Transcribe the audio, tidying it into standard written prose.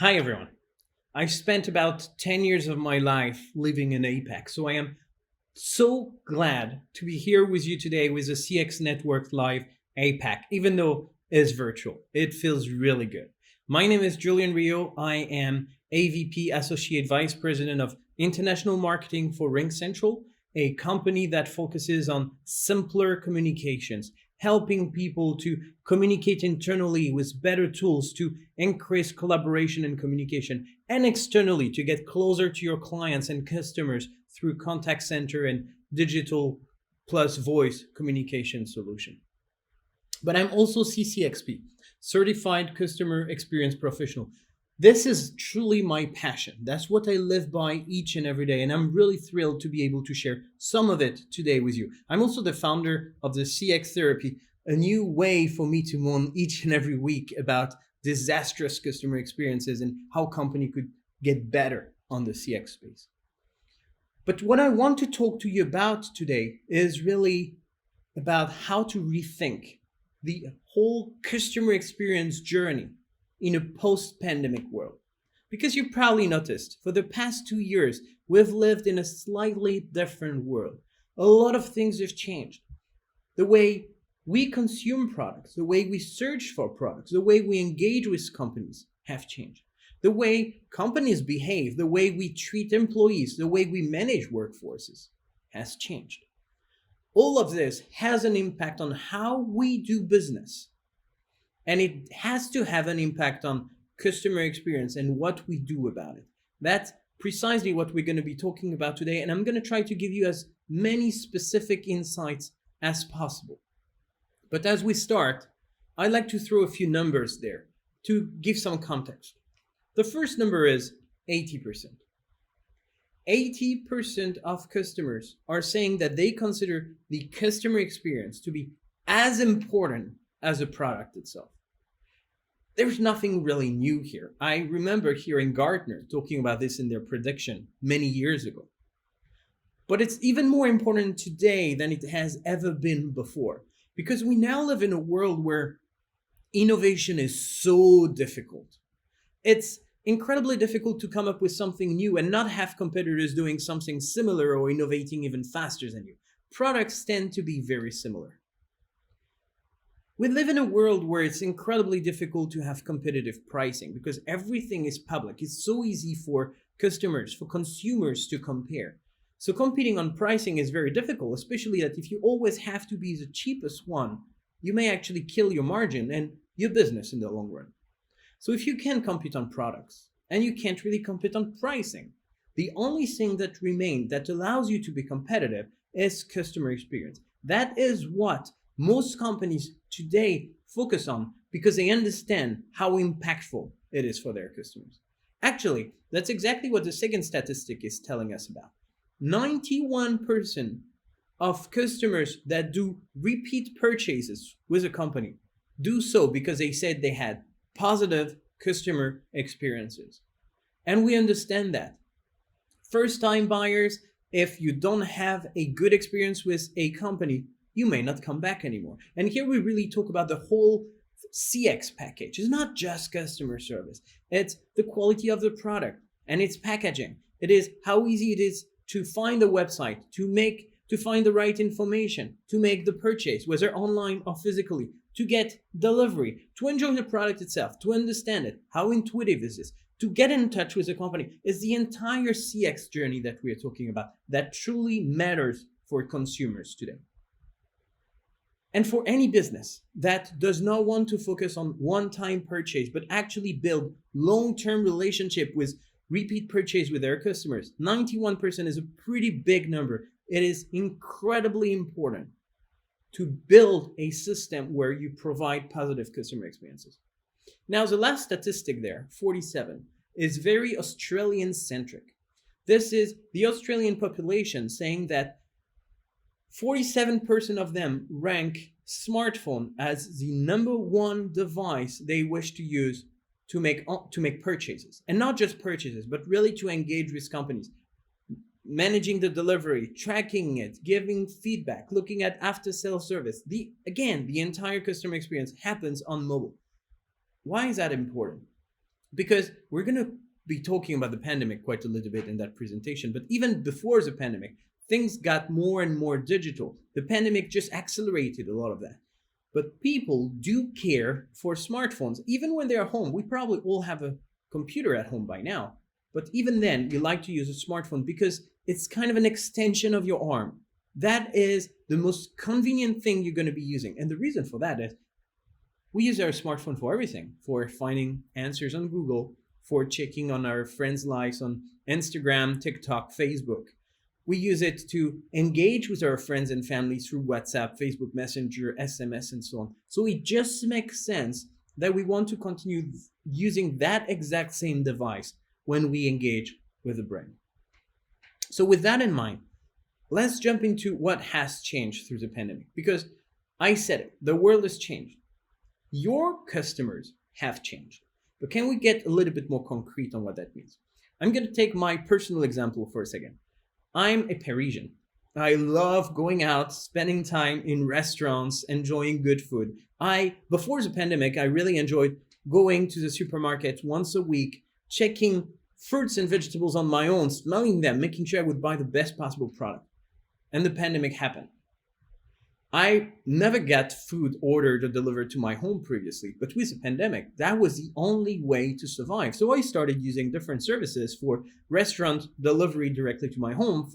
Hi, everyone. I've spent about 10 years of my life living in APAC, so I am so glad to be here with you today with the CX Network Live APAC, even though it's virtual. It feels really good. My name is Julian Rio. I am AVP Associate Vice President of International Marketing for Ring Central, a company that focuses on simpler communications, helping people to communicate internally with better tools to increase collaboration and communication, and externally to get closer to your clients and customers through contact center and digital plus voice communication solution. But I'm also CCXP, Certified Customer Experience Professional. This is truly my passion. That's what I live by each and every day. And I'm really thrilled to be able to share some of it today with you. I'm also the founder of the CX Therapy, a new way for me to moan each and every week about disastrous customer experiences and how company could get better on the CX space. But what I want to talk to you about today is really about how to rethink the whole customer experience journey in a post pandemic world. Because you probably noticed for the past 2 years, we've lived in a slightly different world. A lot of things have changed. The way we consume products, the way we search for products, the way we engage with companies have changed. The way companies behave, the way we treat employees, the way we manage workforces has changed. All of this has an impact on how we do business. And it has to have an impact on customer experience and what we do about it. That's precisely what we're going to be talking about today. And I'm going to try to give you as many specific insights as possible. But as we start, I'd like to throw a few numbers there to give some context. The first number is 80%. 80% of customers are saying that they consider the customer experience to be as important as the product itself. There's nothing really new here. I remember hearing Gartner talking about this in their prediction many years ago. But it's even more important today than it has ever been before, because we now live in a world where innovation is so difficult. It's incredibly difficult to come up with something new and not have competitors doing something similar or innovating even faster than you. Products tend to be very similar. We live in a world where it's incredibly difficult to have competitive pricing because everything is public. It's so easy for customers, for consumers to compare. So competing on pricing is very difficult, especially that if you always have to be the cheapest one, you may actually kill your margin and your business in the long run. So if you can't compete on products and you can't really compete on pricing, the only thing that remains that allows you to be competitive is customer experience. That is what most companies today focus on because they understand how impactful it is for their customers. Actually, that's exactly what the second statistic is telling us about. 91% of customers that do repeat purchases with a company do so because they said they had positive customer experiences. And we understand that. First time buyers, if you don't have a good experience with a company, you may not come back anymore. And here we really talk about the whole CX package. It's not just customer service. It's the quality of the product and its packaging. It is how easy it is to find the website, to find the right information, to make the purchase, whether online or physically, to get delivery, to enjoy the product itself, to understand it, how intuitive is this, to get in touch with the company. It's the entire CX journey that we are talking about that truly matters for consumers today. And for any business that does not want to focus on one-time purchase, but actually build long-term relationship with repeat purchase with their customers, 91% is a pretty big number. It is incredibly important to build a system where you provide positive customer experiences. Now, the last statistic there, 47, is very Australian-centric. This is the Australian population saying that 47% of them rank smartphone as the number one device they wish to use to make purchases. And not just purchases, but really to engage with companies. Managing the delivery, tracking it, giving feedback, looking at after-sales service. The entire customer experience happens on mobile. Why is that important? because we're going to be talking about the pandemic quite a little bit in that presentation. But even before the pandemic, things got more and more digital. The pandemic just accelerated a lot of that. But people do care for smartphones, even when they're home. We probably all have a computer at home by now. But even then, you like to use a smartphone because it's kind of an extension of your arm. That is the most convenient thing you're going to be using. And the reason for that is we use our smartphone for everything, for finding answers on Google, for checking on our friends' lives on Instagram, TikTok, Facebook. We use it to engage with our friends and family through WhatsApp, Facebook Messenger, SMS, and so on. So it just makes sense that we want to continue using that exact same device when we engage with the brain. So with that in mind, let's jump into what has changed through the pandemic. Because I said it, the world has changed. Your customers have changed. But can we get a little bit more concrete on what that means? I'm going to take my personal example for a second. I'm a Parisian. I love going out, spending time in restaurants, enjoying good food. Before the pandemic, I really enjoyed going to the supermarket once a week, checking fruits and vegetables on my own, smelling them, making sure I would buy the best possible product. And the pandemic happened. I never got food ordered or delivered to my home previously, but with the pandemic, that was the only way to survive. So I started using different services for restaurant delivery directly to my home